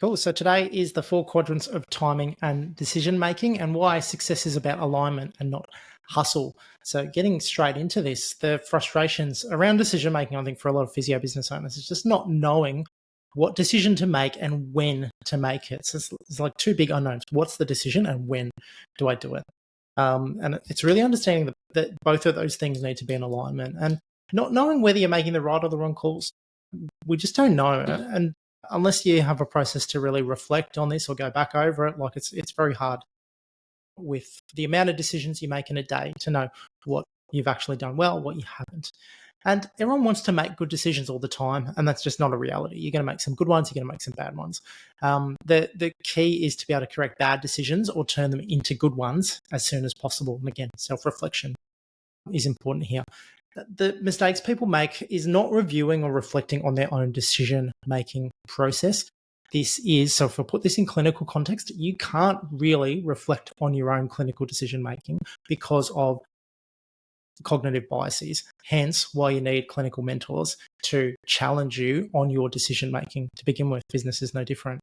Cool. So today is the 4 quadrants of timing and decision making, and why success is about alignment and not hustle. So getting straight into this, the frustrations around decision making, I think for a lot of physio business owners, is just not knowing what decision to make and when to make it. So it's like two big unknowns. What's the decision and when do I do it? And it's really understanding that both of those things need to be in alignment, and not knowing whether you're making the right or the wrong calls. We just don't know. And unless you have a process to really reflect on this or go back over it, like it's very hard with the amount of decisions you make in a day to know what you've actually done well, what you haven't. And everyone wants to make good decisions all the time, and that's just not a reality. You're going to make some good ones, you're going to make some bad ones. The key is to be able to correct bad decisions or turn them into good ones as soon as possible. And again, self-reflection is important here. The mistakes people make is not reviewing or reflecting on their own decision-making process. So if I put this in clinical context, you can't really reflect on your own clinical decision-making because of cognitive biases. Hence why you need clinical mentors to challenge you on your decision-making to begin with. Business is no different.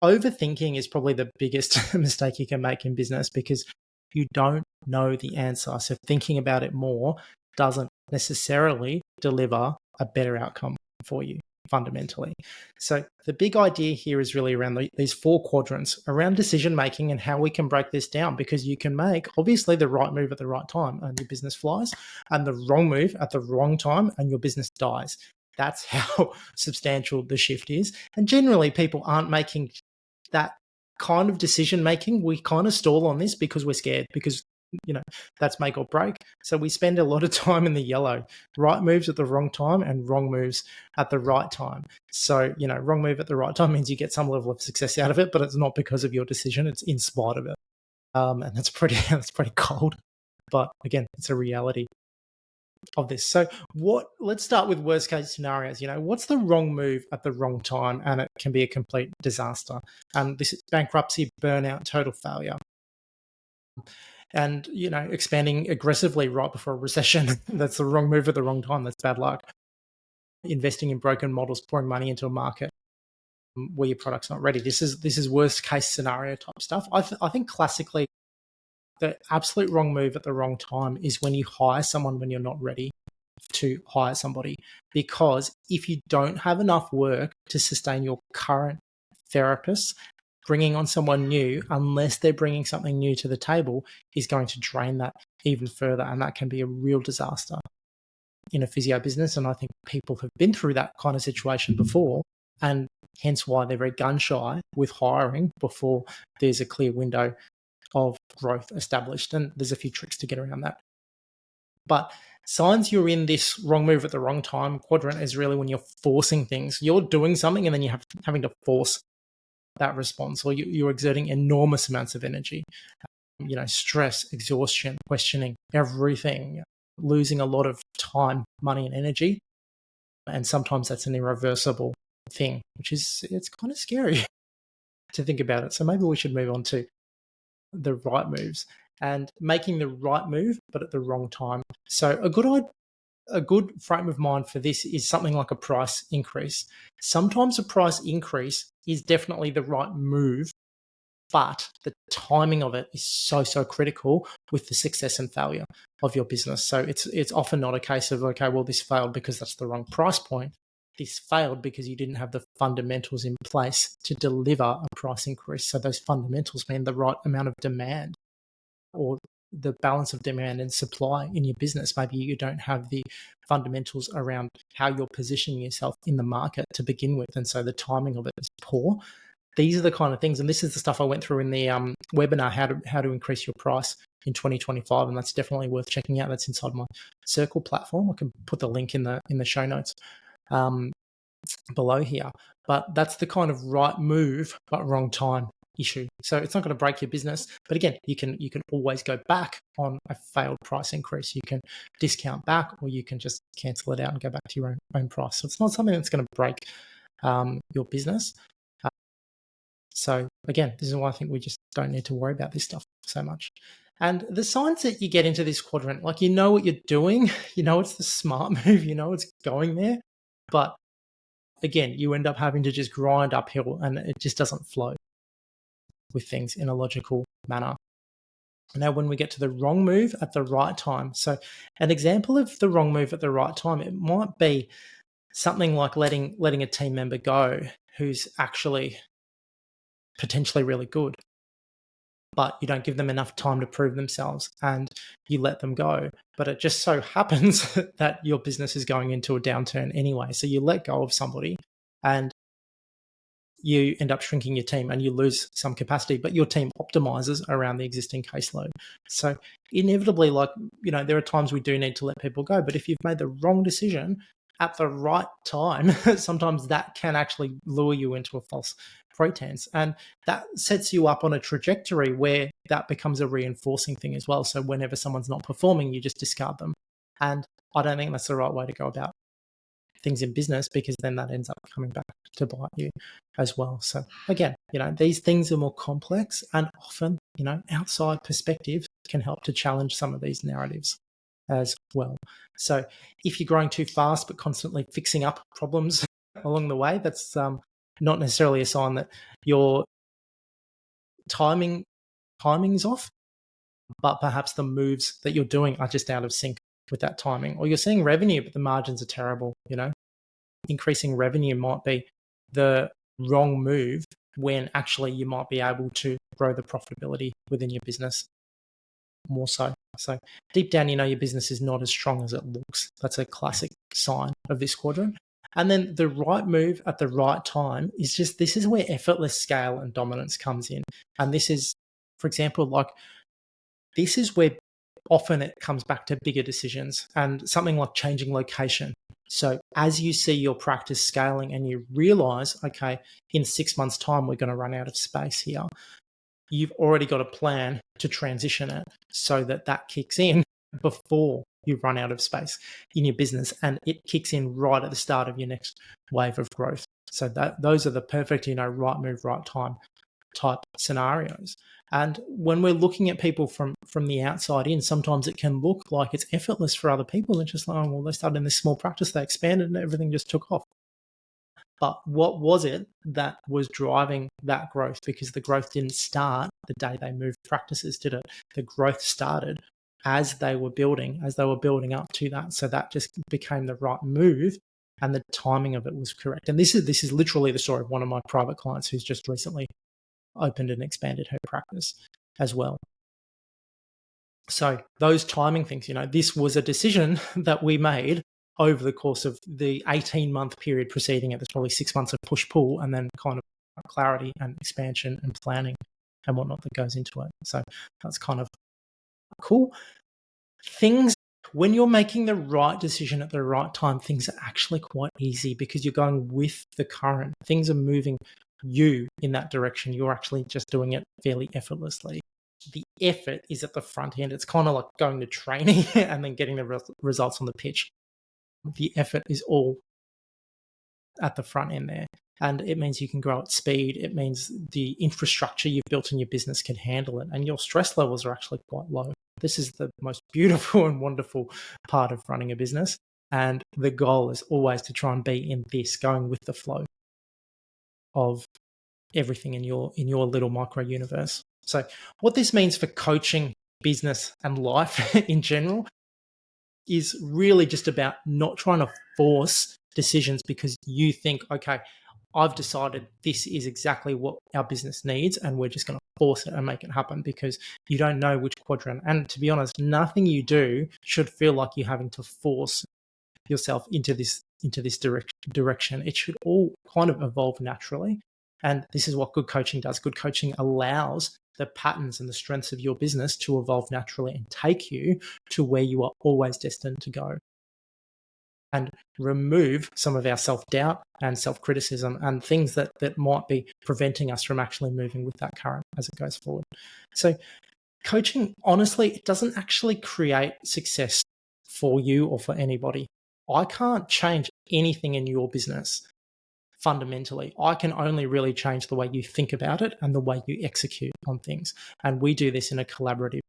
Overthinking is probably the biggest mistake you can make in business because you don't know the answer. So thinking about it more doesn't necessarily deliver a better outcome for you fundamentally. So the big idea here is really around these 4 quadrants around decision making and how we can break this down, because you can make obviously the right move at the right time and your business flies, and the wrong move at the wrong time and your business dies. That's how substantial the shift is. And generally people aren't making that kind of decision making. We kind of stall on this because we're scared, because that's make or break. So we spend a lot of time in the yellow, right moves at the wrong time and wrong moves at the right time. So, wrong move at the right time means you get some level of success out of it, but it's not because of your decision, it's in spite of it. And that's pretty cold. But again, it's a reality of this. So let's start with worst case scenarios. What's the wrong move at the wrong time? And it can be a complete disaster. This is bankruptcy, burnout, total failure. And, expanding aggressively right before a recession, that's the wrong move at the wrong time. That's bad luck. Investing in broken models, pouring money into a market where your product's not ready. This is worst case scenario type stuff. I think classically, the absolute wrong move at the wrong time is when you hire someone when you're not ready to hire somebody. Because if you don't have enough work to sustain your current therapists, bringing on someone new, unless they're bringing something new to the table, is going to drain that even further. And that can be a real disaster in a physio business. And I think people have been through that kind of situation before, and hence why they're very gun shy with hiring before there's a clear window of growth established. And there's a few tricks to get around that. But signs you're in this wrong move at the wrong time quadrant is really when you're forcing things. You're doing something and then you're having to force that response, or you're exerting enormous amounts of energy, stress, exhaustion, questioning everything, losing a lot of time, money, and energy. And sometimes that's an irreversible thing, it's kind of scary to think about it. So maybe we should move on to the right moves and making the right move, but at the wrong time. So a good frame of mind for this is something like a price increase. Sometimes a price increase is definitely the right move, but the timing of it is so critical with the success and failure of your business. So it's often not a case of, okay, well, this failed because that's the wrong price point. This failed because you didn't have the fundamentals in place to deliver a price increase. So those fundamentals mean the right amount of demand, or the balance of demand and supply in your business. Maybe you don't have the fundamentals around how you're positioning yourself in the market to begin with, and so the timing of it is poor. These are the kind of things, and this is the stuff I went through in the webinar, how to increase your price in 2025, and that's definitely worth checking out. That's inside my Circle platform. I can put the link in the show notes below here. But that's the kind of right move but wrong time issue. So it's not going to break your business, but again, you can always go back on a failed price increase. You can discount back, or you can just cancel it out and go back to your own price. So it's not something that's going to break your business. So again, this is why I think we just don't need to worry about this stuff so much. And the signs that you get into this quadrant, like, what you're doing, it's the smart move, it's going there, but again, you end up having to just grind uphill, and it just doesn't flow with things in a logical manner. Now, when we get to the wrong move at the right time, so an example of the wrong move at the right time, it might be something like letting a team member go who's actually potentially really good, but you don't give them enough time to prove themselves and you let them go. But it just so happens that your business is going into a downturn anyway. So you let go of somebody and you end up shrinking your team and you lose some capacity, but your team optimizes around the existing caseload. So inevitably, there are times we do need to let people go, but if you've made the wrong decision at the right time, sometimes that can actually lure you into a false pretense. And that sets you up on a trajectory where that becomes a reinforcing thing as well. So whenever someone's not performing, you just discard them. And I don't think that's the right way to go about things in business, because then that ends up coming back to bite you as well. So again, these things are more complex, and often, outside perspectives can help to challenge some of these narratives as well. So if you're growing too fast but constantly fixing up problems along the way, that's not necessarily a sign that your timing's off, but perhaps the moves that you're doing are just out of sync with that timing. Or you're seeing revenue, but the margins are terrible. Increasing revenue might be the wrong move when actually you might be able to grow the profitability within your business more so. So deep down, your business is not as strong as it looks. That's a classic sign of this quadrant. And then the right move at the right time is this is where effortless scale and dominance comes in. And this is, for example, this is where often it comes back to bigger decisions and something like changing location. So as you see your practice scaling and you realize, okay, in 6 months' time, we're going to run out of space here, you've already got a plan to transition it so that kicks in before you run out of space in your business, and it kicks in right at the start of your next wave of growth. So those are the perfect, right move, right time type scenarios. And when we're looking at people from the outside in, sometimes it can look like it's effortless for other people. It's just like, they started in this small practice, they expanded, and everything just took off. But what was it that was driving that growth? Because the growth didn't start the day they moved practices, did it? The growth started as they were building up to that. So that just became the right move, and the timing of it was correct. And this is literally the story of one of my private clients who's just recently opened and expanded her practice as well. So those timing things, this was a decision that we made over the course of the 18-month period preceding it. There's probably 6 months of push-pull and then kind of clarity and expansion and planning and whatnot that goes into it. So that's kind of cool. When you're making the right decision at the right time, things are actually quite easy because you're going with the current. Things are moving you in that direction. You're actually just doing it fairly effortlessly. The effort is at the front end. It's kind of like going to training and then getting the results on the pitch. The effort is all at the front end there. And it means you can grow at speed. It means the infrastructure you've built in your business can handle it. And your stress levels are actually quite low. This is the most beautiful and wonderful part of running a business. And the goal is always to try and be in this, going with the flow of everything in your little micro universe. So what this means for coaching, business, and life in general is really just about not trying to force decisions because you think, okay, I've decided this is exactly what our business needs and we're just going to force it and make it happen, because you don't know which quadrant. And to be honest, nothing you do should feel like you're having to force yourself into this direction. It should all kind of evolve naturally. And this is what good coaching does. Good coaching allows the patterns and the strengths of your business to evolve naturally and take you to where you are always destined to go, and remove some of our self-doubt and self-criticism and things that might be preventing us from actually moving with that current as it goes forward. So coaching, honestly, it doesn't actually create success for you or for anybody. I can't change anything in your business fundamentally. I can only really change the way you think about it and the way you execute on things. And we do this in a collaborative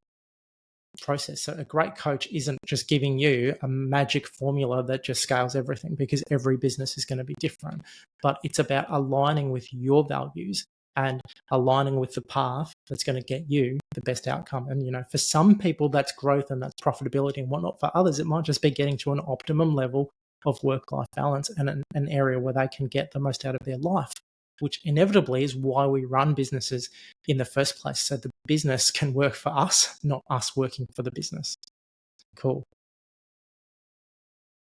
process. So a great coach isn't just giving you a magic formula that just scales everything, because every business is going to be different. But it's about aligning with your values and aligning with the path that's going to get you the best outcome. And, for some people, that's growth and that's profitability and whatnot. For others, it might just be getting to an optimum level of work-life balance and an area where they can get the most out of their life, which inevitably is why we run businesses in the first place. So the business can work for us, not us working for the business. Cool.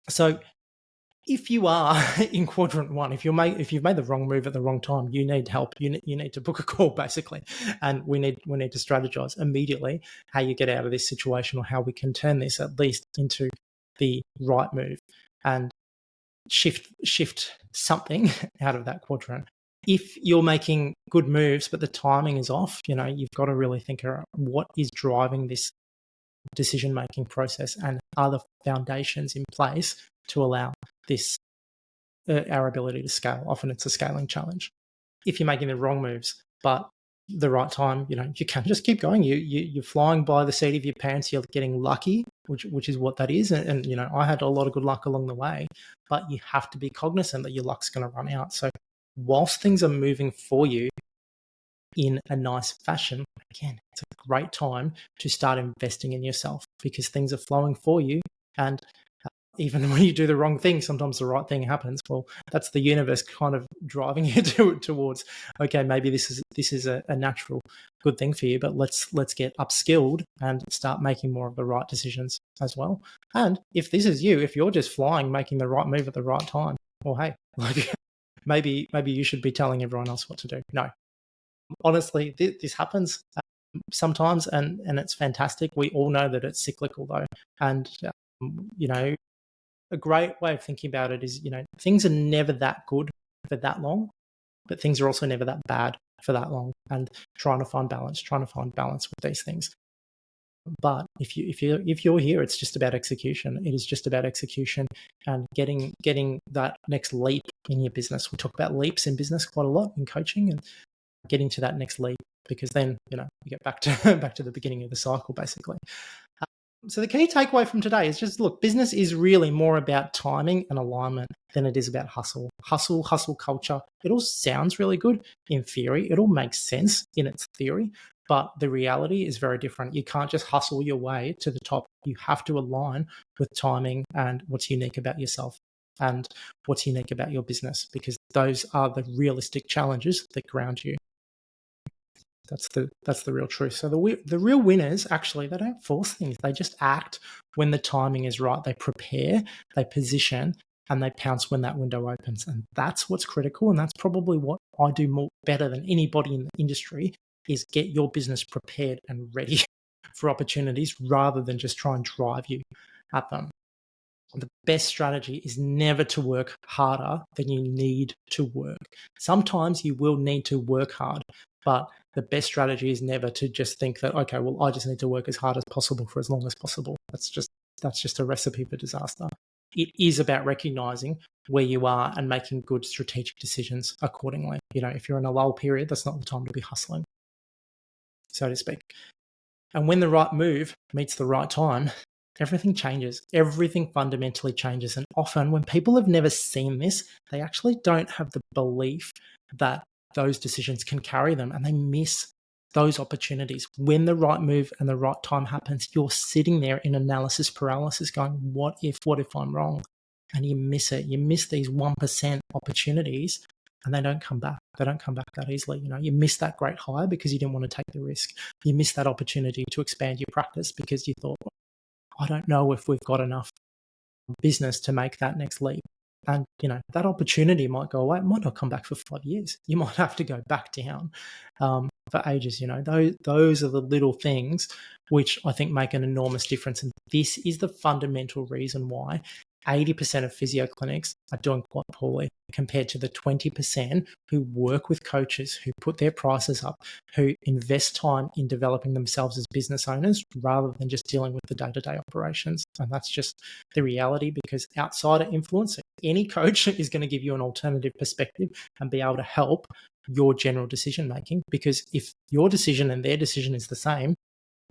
So if you are in quadrant one, if you've made the wrong move at the wrong time, you need help. You need to book a call, basically, and we need to strategize immediately how you get out of this situation, or how we can turn this at least into the right move and shift something out of that quadrant. If you're making good moves but the timing is off, you've got to really think around what is driving this decision-making process, and are the foundations in place to allow this our ability to scale. Often it's a scaling challenge. If you're making the wrong moves but the right time, you can just keep going. You're flying by the seat of your pants. You're getting lucky, which is what that is. And I had a lot of good luck along the way, but you have to be cognizant that your luck's going to run out. So whilst things are moving for you in a nice fashion, again, it's a great time to start investing in yourself, because things are flowing for you. And even when you do the wrong thing, sometimes the right thing happens. Well, that's the universe kind of driving you towards, okay, maybe this is a natural good thing for you, but let's get upskilled and start making more of the right decisions as well. And if this is you, if you're just flying, making the right move at the right time, well, hey, maybe you should be telling everyone else what to do. No, honestly, this happens sometimes, and it's fantastic. We all know that it's cyclical, though, and a great way of thinking about it is, things are never that good for that long, but things are also never that bad for that long. And trying to find balance with these things. But if you're here, it's just about execution. It is just about execution and getting that next leap in your business. We talk about leaps in business quite a lot in coaching, and getting to that next leap, because then you get back to the beginning of the cycle, basically. So the key takeaway from today is just, look, business is really more about timing and alignment than it is about hustle culture. It all sounds really good in theory. It all makes sense in its theory, but the reality is very different. You can't just hustle your way to the top. You have to align with timing and what's unique about yourself and what's unique about your business, because those are the realistic challenges that ground you. That's the real truth. So the real winners, actually, they don't force things. They just act when the timing is right. They prepare, they position, and they pounce when that window opens. And that's what's critical. And that's probably what I do better than anybody in the industry, is get your business prepared and ready for opportunities, rather than just try and drive you at them. The best strategy is never to work harder than you need to work. Sometimes you will need to work hard, but the best strategy is never to just think that, okay, well, I just need to work as hard as possible for as long as possible. That's just a recipe for disaster. It is about recognizing where you are and making good strategic decisions accordingly. If you're in a lull period, that's not the time to be hustling, so to speak. And when the right move meets the right time, everything changes. Everything fundamentally changes. And often when people have never seen this, they actually don't have the belief that those decisions can carry them, and they miss those opportunities. When the right move and the right time happens, you're sitting there in analysis paralysis going, what if I'm wrong? And you miss it. You miss these 1% opportunities, and they don't come back. They don't come back that easily. You miss that great hire because you didn't want to take the risk. You miss that opportunity to expand your practice because you thought, I don't know if we've got enough business to make that next leap. And, that opportunity might go away. It might not come back for 5 years. You might have to go back down for ages. Those are the little things which I think make an enormous difference. And this is the fundamental reason why 80% of physio clinics are doing quite poorly compared to the 20% who work with coaches, who put their prices up, who invest time in developing themselves as business owners rather than just dealing with the day-to-day operations. And that's just the reality, because outsider influence, any coach is going to give you an alternative perspective and be able to help your general decision making. Because if your decision and their decision is the same,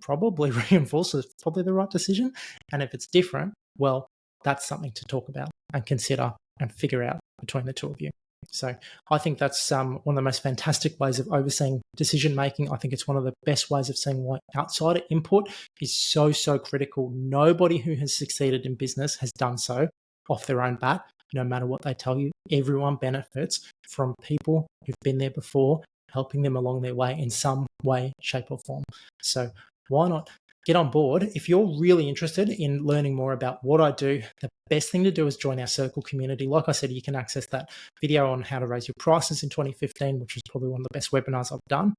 probably reinforces it's probably the right decision. And if it's different, well, that's something to talk about and consider and figure out between the two of you. So I think that's one of the most fantastic ways of overseeing decision making. I think it's one of the best ways of seeing why outsider input is so, so critical. Nobody who has succeeded in business has done so off their own bat, no matter what they tell you. Everyone benefits from people who've been there before, helping them along their way in some way, shape, or form. So why not get on board? If you're really interested in learning more about what I do, the best thing to do is join our Circle community. Like I said, you can access that video on how to raise your prices in 2015, which was probably one of the best webinars I've done.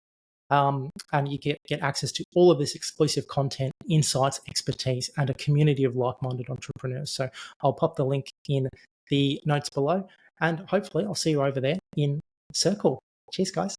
And you get access to all of this exclusive content, insights, expertise, and a community of like-minded entrepreneurs. So I'll pop the link in the notes below, and hopefully I'll see you over there in Circle. Cheers, guys.